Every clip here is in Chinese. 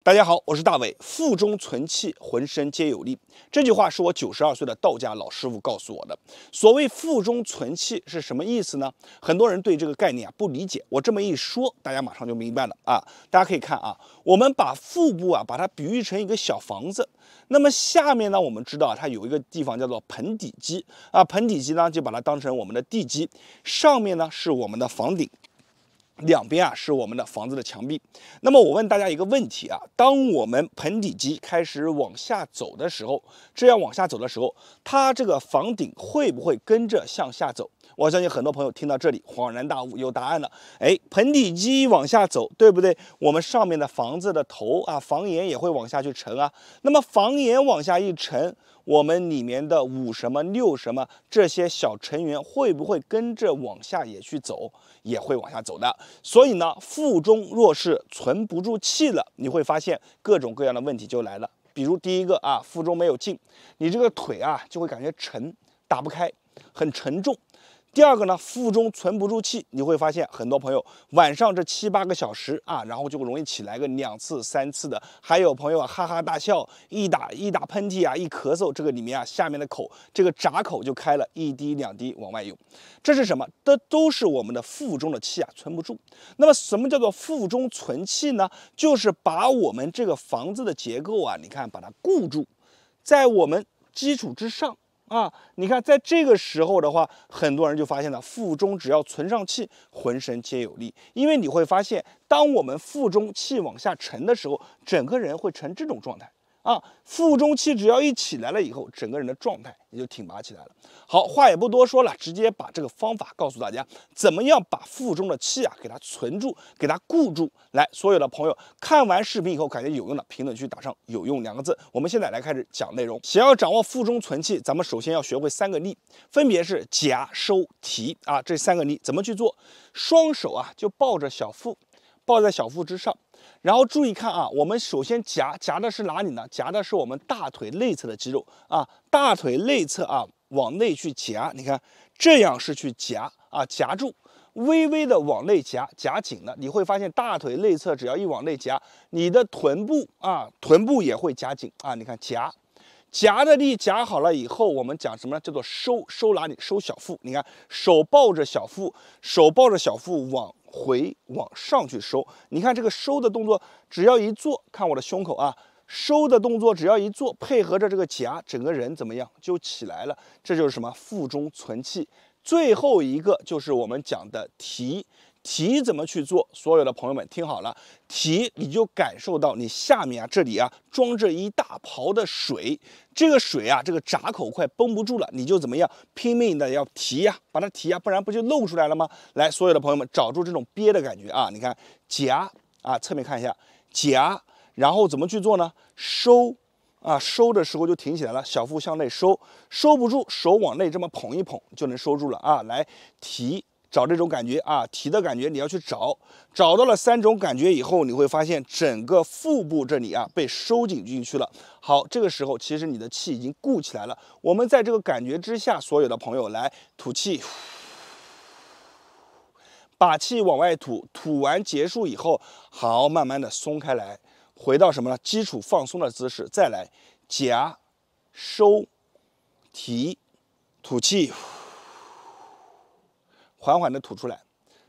大家好，我是大伟。腹中存气，浑身皆有力。这句话是我92岁的道家老师傅告诉我的。所谓腹中存气是什么意思呢？很多人对这个概念不理解。我这么一说，大家马上就明白了啊。大家可以看啊，我们把腹部把它比喻成一个小房子。那么下面呢，我们知道它有一个地方叫做盆底肌啊，盆底肌呢就把它当成我们的地基，上面呢是我们的房顶。两边是我们的房子的墙壁。那么我问大家一个问题啊，当我们盆底肌开始往下走的时候，这样往下走的时候，它这个房顶会不会跟着向下走？我相信很多朋友听到这里恍然大悟，有答案了。盆底肌往下走，对不对？我们上面的房子的头房檐也会往下去沉啊。那么房檐往下一沉，我们里面的5什么6什么这些小成员会不会跟着往下也去走？也会往下走的。所以呢，腹中若是存不住气了，你会发现各种各样的问题就来了。比如第一个腹中没有劲，你这个腿就会感觉沉，打不开，很沉重。第二个呢，腹中存不住气，你会发现很多朋友晚上这7、8个小时然后就容易起来个2次、3次的。还有朋友哈哈大笑，一打喷嚏一咳嗽，这个里面下面的口这个闸口就开了，1滴2滴往外涌。这是什么？这都是我们的腹中的气存不住。那么什么叫做腹中存气呢？就是把我们这个房子的结构你看把它固住，在我们基础之上。你看，在这个时候的话，很多人就发现了，腹中只要存上气，浑身皆有力。因为你会发现，当我们腹中气往下沉的时候，整个人会成这种状态腹中气只要一起来了以后，整个人的状态也就挺拔起来了。好，话也不多说了，直接把这个方法告诉大家，怎么样把腹中的气给它存住，给它固住。来，所有的朋友看完视频以后感觉有用的，评论区打上有用2个字。我们现在来开始讲内容。想要掌握腹中存气，咱们首先要学会3个力，分别是夹、收、提这3个力怎么去做？双手就抱着小腹，抱在小腹之上。然后注意看我们首先夹的是哪里呢？夹的是我们大腿内侧的肌肉大腿内侧往内去夹，你看这样是去夹夹住，微微的往内夹紧了，你会发现大腿内侧只要一往内夹，你的臀部也会夹紧你看夹的力夹好了以后，我们讲什么呢？叫做收哪里？收小腹。你看手抱着小腹往上去收。你看这个收的动作，只要一做，看我的胸口收的动作只要一做，配合着这个夹，整个人怎么样就起来了。这就是什么？腹中存气。最后一个就是我们讲的提怎么去做？所有的朋友们听好了，提你就感受到你下面这里装着一大泡的水，这个水这个闸口快绷不住了，你就怎么样拼命的要提把它提不然不就露出来了吗？来，所有的朋友们找出这种憋的感觉你看夹侧面看一下夹，然后怎么去做呢？收收的时候就停起来了，小腹向内收不住，手往内这么捧一捧就能收住了来提。找这种感觉提的感觉你要去找到了3种感觉以后，你会发现整个腹部这里被收紧进去了。好，这个时候其实你的气已经固起来了。我们在这个感觉之下，所有的朋友来吐气，把气往外吐完结束以后，好，慢慢的松开来，回到什么呢？基础放松的姿势，再来夹、收、提、吐气。缓缓的吐出来，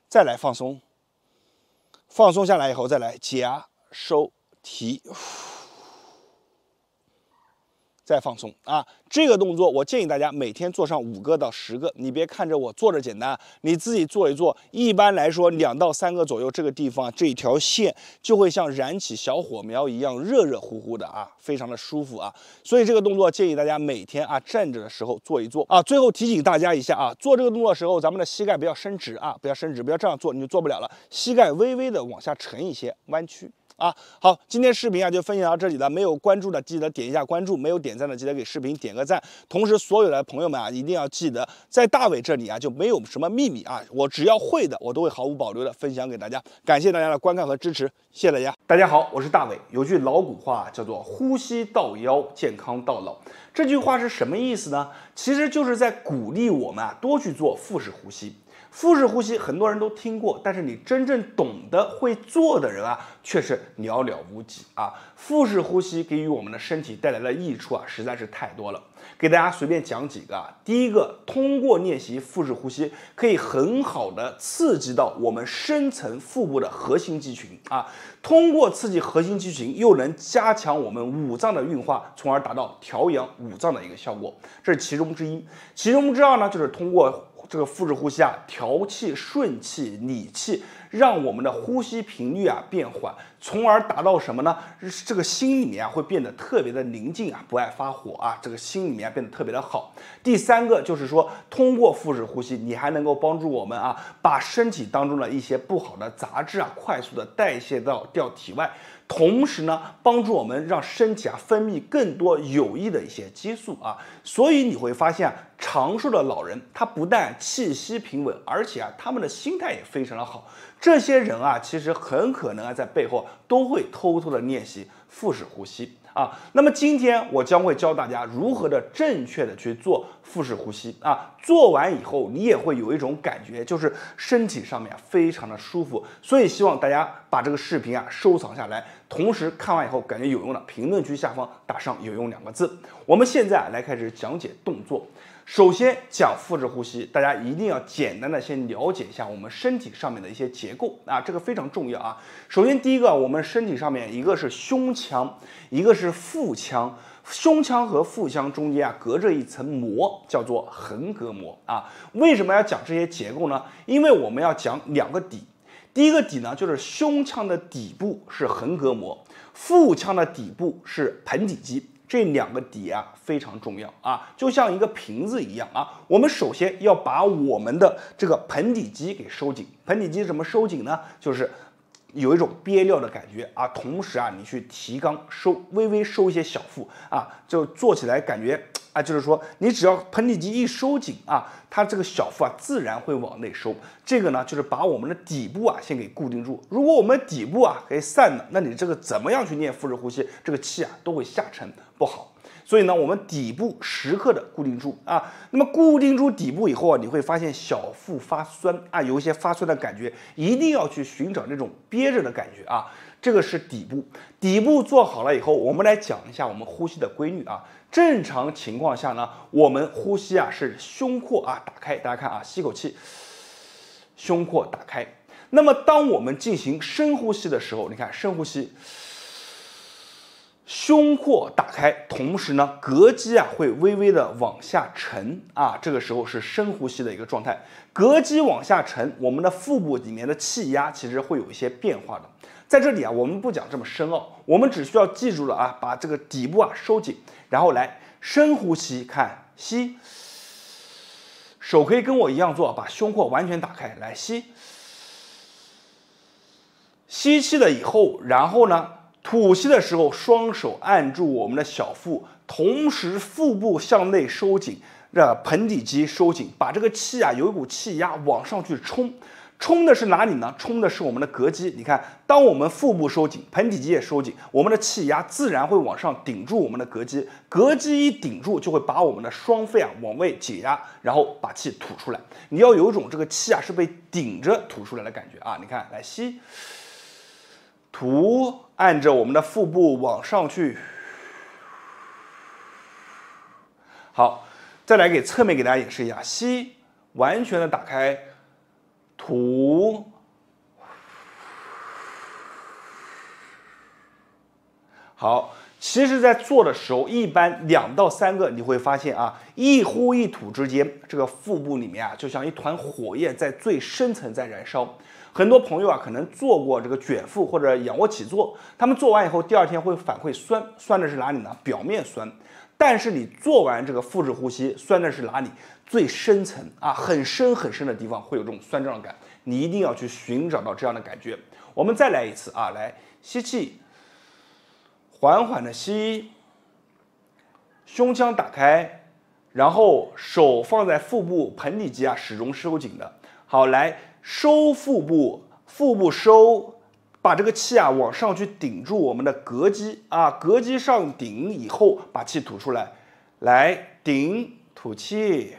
再来放松下来以后，再来夹、收、提，再放松这个动作我建议大家每天做上5个到10个。你别看着我做着简单，你自己做一做。一般来说2到3个左右，这个地方这一条线就会像燃起小火苗一样热乎乎的非常的舒服所以这个动作建议大家每天站着的时候做一做最后提醒大家一下做这个动作的时候，咱们的膝盖不要伸直不要伸直，不要这样做你就做不了了。膝盖微微的往下沉一些，弯曲。好，今天视频就分享到这里了。没有关注的记得点一下关注，没有点赞的记得给视频点个赞。同时，所有的朋友们一定要记得，在大伟这里就没有什么秘密我只要会的，我都会毫无保留的分享给大家。感谢大家的观看和支持，谢谢大家。大家好，我是大伟。有句老古话叫做"呼吸到腰，健康到老"。这句话是什么意思呢？其实就是在鼓励我们多去做腹式呼吸。腹式呼吸很多人都听过，但是你真正懂得会做的人啊，却是寥寥无几啊。腹式呼吸给予我们的身体带来的益处啊，实在是太多了。给大家随便讲几个啊。第一个，通过练习腹式呼吸，可以很好的刺激到我们深层腹部的核心肌群啊。通过刺激核心肌群，又能加强我们五脏的运化，从而达到调养五脏的一个效果。这是其中之一。其中之二呢，就是通过这个腹式呼吸啊，调气、顺气、理气，让我们的呼吸频率啊变缓，从而达到什么呢？这个心里面啊会变得特别的宁静啊，不爱发火啊，这个心里面变得特别的好。第三个就是说，通过腹式呼吸，你还能够帮助我们啊，把身体当中的一些不好的杂质啊，快速的代谢掉体外。同时呢，帮助我们让身体啊分泌更多有益的一些激素啊，所以你会发现啊，长寿的老人他不但气息平稳，而且啊他们的心态也非常的好。这些人啊，其实很可能啊在背后都会偷偷的练习腹式呼吸啊。那么今天我将会教大家如何的正确的去做腹式呼吸啊。做完以后，你也会有一种感觉，就是身体上面非常的舒服。所以希望大家把这个视频啊收藏下来，同时看完以后感觉有用的，评论区下方打上“有用”2个字。我们现在来开始讲解动作。首先讲腹式呼吸，大家一定要简单的先了解一下我们身体上面的一些结构啊，这个非常重要啊。首先第一个，我们身体上面一个是胸腔，一个是腹腔。胸腔和腹腔中间啊隔着一层膜，叫做横膈膜啊。为什么要讲这些结构呢？因为我们要讲2个底。第一个底呢，就是胸腔的底部是横膈膜，腹腔的底部是盆底肌。这2个底啊非常重要啊，就像一个瓶子一样啊。我们首先要把我们的这个盆底肌给收紧。盆底肌怎么收紧呢？就是有一种憋尿的感觉啊，同时啊，你去提肛微微收一些小腹啊，就做起来感觉啊，就是说你只要盆底肌一收紧啊，它这个小腹啊自然会往内收。这个呢，就是把我们的底部啊先给固定住。如果我们底部啊给散了，那你这个怎么样去练腹式呼吸，这个气啊都会下沉不好。所以呢，我们底部时刻的固定住啊。那么固定住底部以后啊，你会发现小腹发酸啊，有一些发酸的感觉，一定要去寻找那种憋着的感觉啊。这个是底部，底部做好了以后，我们来讲一下我们呼吸的规律啊。正常情况下呢，我们呼吸啊是胸廓啊打开，大家看啊，吸口气，胸廓打开。那么当我们进行深呼吸的时候，你看深呼吸。胸廓打开，同时呢，膈肌啊会微微的往下沉啊，这个时候是深呼吸的一个状态。膈肌往下沉，我们的腹部里面的气压其实会有一些变化的。在这里啊，我们不讲这么深奥，我们只需要记住了啊，把这个底部啊收紧，然后来深呼吸，看吸，手可以跟我一样做，把胸廓完全打开，来吸，吸气了以后，然后呢？吐气的时候，双手按住我们的小腹，同时腹部向内收紧，让盆底肌收紧，把这个气啊有一股气压往上去冲。冲的是哪里呢？冲的是我们的膈肌。你看，当我们腹部收紧，盆底肌也收紧，我们的气压自然会往上顶住我们的膈肌。膈肌一顶住，就会把我们的双肺啊往外解压，然后把气吐出来。你要有一种这个气啊是被顶着吐出来的感觉啊！你看，来吸。吐，按着我们的腹部往上去。好，再来给侧面给大家演示一下，吸，完全的打开，吐。好，其实在做的时候，一般2到3个，你会发现啊，一呼一吐之间，这个腹部里面啊，就像一团火焰在最深层在燃烧。很多朋友啊，可能做过这个卷腹或者仰卧起坐，他们做完以后，第2天会反馈酸，酸的是哪里呢？表面酸。但是你做完这个腹式呼吸，酸的是哪里？最深层啊，很深很深的地方会有这种酸胀感，你一定要去寻找到这样的感觉。我们再来一次啊，来吸气，缓缓的吸，胸腔打开，然后手放在腹部，盆底肌啊始终收紧的。好，来。收腹部，腹部收，把这个气啊往上去顶住我们的膈肌啊，膈肌上顶以后，把气吐出来，来顶吐气。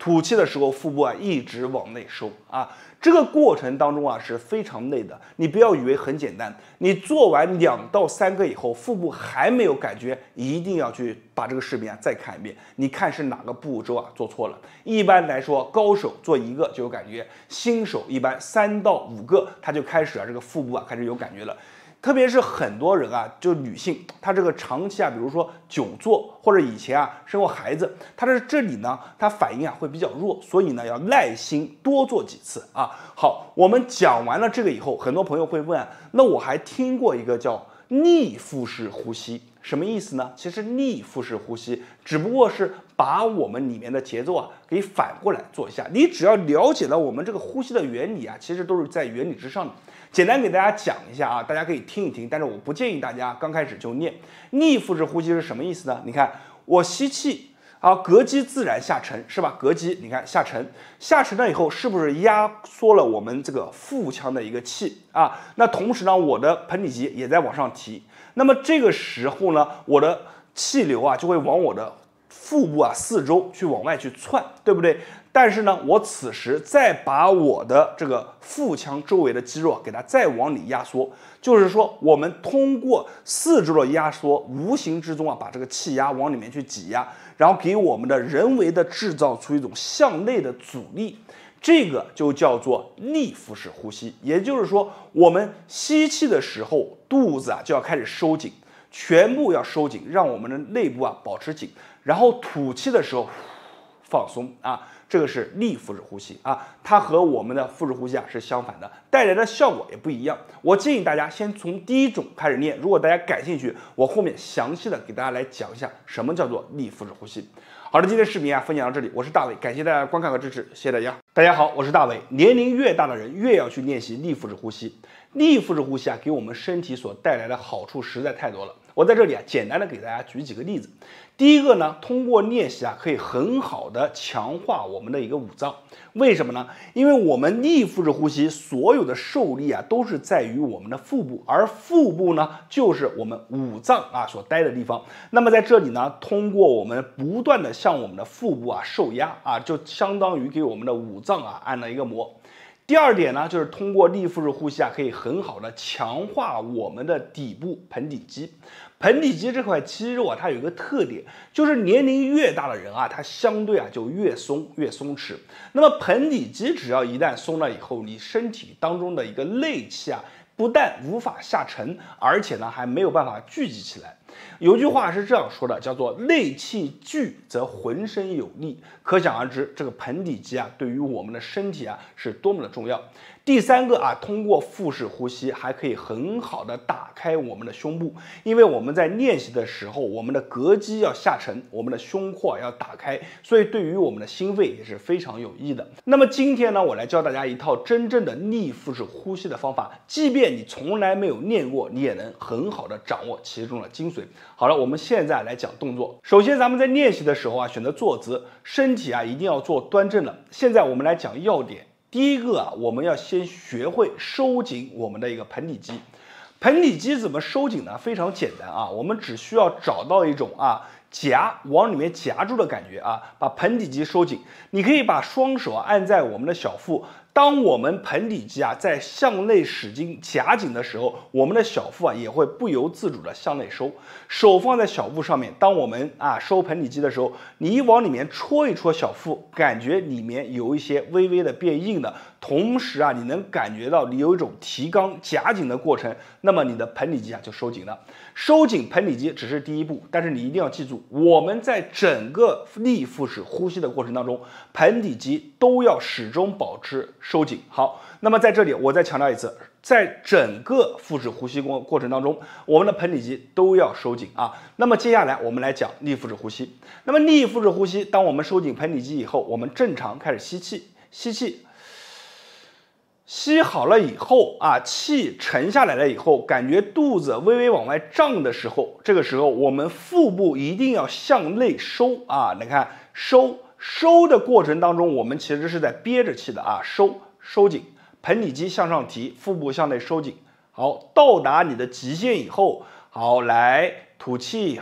吐气的时候腹部啊一直往内收啊。这个过程当中啊是非常累的，你不要以为很简单，你做完2到3个以后，腹部还没有感觉，一定要去把这个视频啊再看一遍，你看是哪个步骤啊做错了。一般来说，高手做1个就有感觉，新手一般3到5个他就开始啊这个腹部啊开始有感觉了。特别是很多人啊，就女性，她这个长期啊，比如说久坐或者以前啊生过孩子，她的这里呢，她反应啊会比较弱，所以呢要耐心多做几次啊。好，我们讲完了这个以后，很多朋友会问，那我还听过一个叫逆腹式呼吸，什么意思呢？其实逆腹式呼吸只不过是把我们里面的节奏啊给反过来做一下。你只要了解了我们这个呼吸的原理啊，其实都是在原理之上的。简单给大家讲一下啊，大家可以听一听，但是我不建议大家刚开始就念。逆腹式呼吸是什么意思呢？你看我吸气啊，膈肌自然下沉，是吧？膈肌你看下沉，下沉了以后是不是压缩了我们这个腹腔的一个气啊？那同时呢，我的盆底肌也在往上提。那么这个时候呢，我的气流啊就会往我的腹部啊四周去往外去窜，对不对？但是呢，我此时再把我的这个腹腔周围的肌肉给它再往里压缩，就是说我们通过四周的压缩，无形之中啊把这个气压往里面去挤压，然后给我们的人为的制造出一种向内的阻力，这个就叫做逆腹式呼吸。也就是说，我们吸气的时候，肚子啊就要开始收紧，全部要收紧，让我们的内部啊保持紧，然后吐气的时候放松啊。这个是逆腹式呼吸啊，它和我们的腹式呼吸啊是相反的，带来的效果也不一样。我建议大家先从第一种开始练，如果大家感兴趣，我后面详细的给大家来讲一下什么叫做逆腹式呼吸。好的，今天视频啊分享到这里，我是大伟，感谢大家观看和支持，谢谢大家。大家好，我是大伟。年龄越大的人越要去练习逆腹式呼吸。逆腹式呼吸啊，给我们身体所带来的好处实在太多了。我在这里啊，简单的给大家举几个例子。第一个呢，通过练习啊，可以很好的强化我们的一个五脏。为什么呢？因为我们逆腹式呼吸所有的受力啊，都是在于我们的腹部，而腹部呢，就是我们五脏啊所待的地方。那么在这里呢，通过我们不断的向我们的腹部啊受压啊，就相当于给我们的五脏啊按了一个摩。第二点呢，就是通过逆腹式呼吸啊，可以很好的强化我们的底部盆底肌。盆底肌这块肌肉啊，它有一个特点，就是年龄越大的人啊，它相对啊就越松弛。那么盆底肌只要一旦松了以后，你身体当中的一个内气啊，不但无法下沉，而且呢还没有办法聚集起来。有句话是这样说的，叫做内气聚则浑身有力。可想而知，这个盆底肌啊，对于我们的身体啊是多么的重要。第三个啊，通过腹式呼吸还可以很好的打开我们的胸部，因为我们在练习的时候，我们的膈肌要下沉，我们的胸廓要打开，所以对于我们的心肺也是非常有益的。那么今天呢，我来教大家一套真正的逆腹式呼吸的方法，即便你从来没有练过，你也能很好的掌握其中的精髓。好了，我们现在来讲动作。首先，咱们在练习的时候啊，选择坐姿，身体啊一定要做端正了。现在我们来讲要点。第一个啊，我们要先学会收紧我们的一个盆底肌。盆底肌怎么收紧呢？非常简单啊，我们只需要找到一种往里面夹住的感觉啊，把盆底肌收紧。你可以把双手按在我们的小腹。当我们盆底肌在向内使劲夹紧的时候，我们的小腹也会不由自主的向内收。手放在小腹上面，当我们收盆底肌的时候，你一往里面戳一戳小腹，感觉里面有一些微微的变硬的，同时你能感觉到你有一种提肛夹紧的过程，那么你的盆底肌就收紧了。收紧盆底肌只是第一步，但是你一定要记住，我们在整个逆腹式呼吸的过程当中，盆底肌都要始终保持收紧。好，那么在这里我再强调一次，在整个腹式呼吸过程当中，我们的盆底肌都要收紧啊。那么接下来我们来讲逆腹式呼吸。那么逆腹式呼吸，当我们收紧盆底肌以后，我们正常开始吸气，吸好了以后气沉下来了以后，感觉肚子微微往外胀的时候，这个时候我们腹部一定要向内收你看收的过程当中，我们其实是在憋着气的收紧，盆底肌向上提，腹部向内收紧。好，到达你的极限以后，好，来吐气，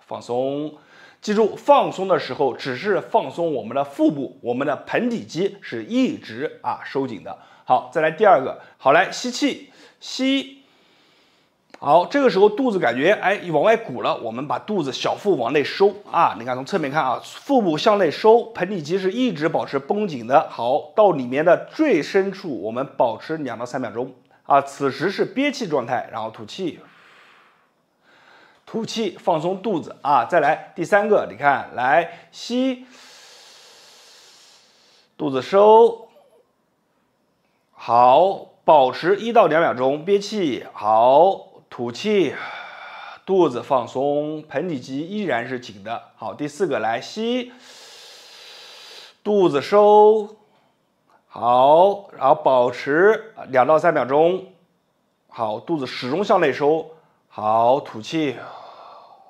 放松。记住，放松的时候只是放松我们的腹部，我们的盆底肌是一直收紧的。好，再来第二个，好，来吸气，吸。好，这个时候肚子感觉往外鼓了，我们把肚子小腹往内收你看从侧面看腹部向内收，盆底肌是一直保持绷紧的。好，到里面的最深处，我们保持2到3秒钟此时是憋气状态，然后吐气。吐气，放松肚子再来第三个，你看，来吸，肚子收，好，保持1到2秒钟，憋气，好，吐气，肚子放松，盆底肌依然是紧的。好，第四个，来吸，肚子收，好，然后保持2到3秒钟，好，肚子始终向内收，好，吐气。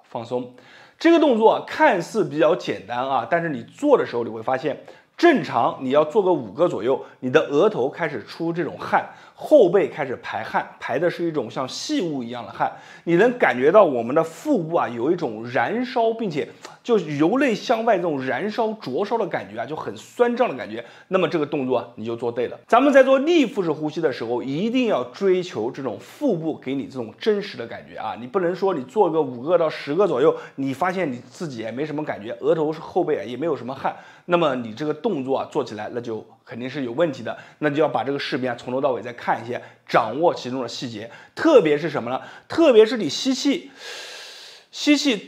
放松，这个动作看似比较简单但是你做的时候你会发现，正常你要做个5个左右，你的额头开始出这种汗，后背开始排汗，排的是一种像细雾一样的汗，你能感觉到我们的腹部有一种燃烧，并且就由内向外这种燃烧灼烧的感觉就很酸胀的感觉，那么这个动作你就做对了。咱们在做逆腹式呼吸的时候，一定要追求这种腹部给你这种真实的感觉你不能说你做个5个到10个左右，你发现你自己也没什么感觉，额头后背也没有什么汗，那么你这个动作做起来那就肯定是有问题的，那就要把这个视频从头到尾再看一些，掌握其中的细节。特别是什么呢？特别是你吸气，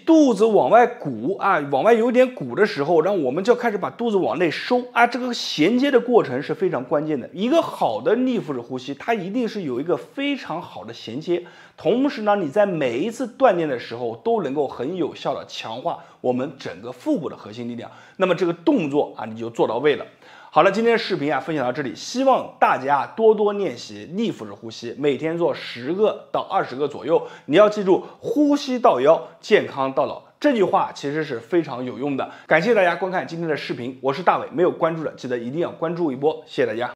肚子往外鼓往外有点鼓的时候，然后我们就要开始把肚子往内收这个衔接的过程是非常关键的。一个好的逆腹式呼吸，它一定是有一个非常好的衔接，同时呢，你在每一次锻炼的时候都能够很有效的强化我们整个腹部的核心力量，那么这个动作你就做到位了。好了，今天的视频分享到这里，希望大家多多练习逆腹式呼吸，每天做10个到20个左右。你要记住，呼吸到腰，健康到老，这句话其实是非常有用的。感谢大家观看今天的视频，我是大伟，没有关注的记得一定要关注一波，谢谢大家。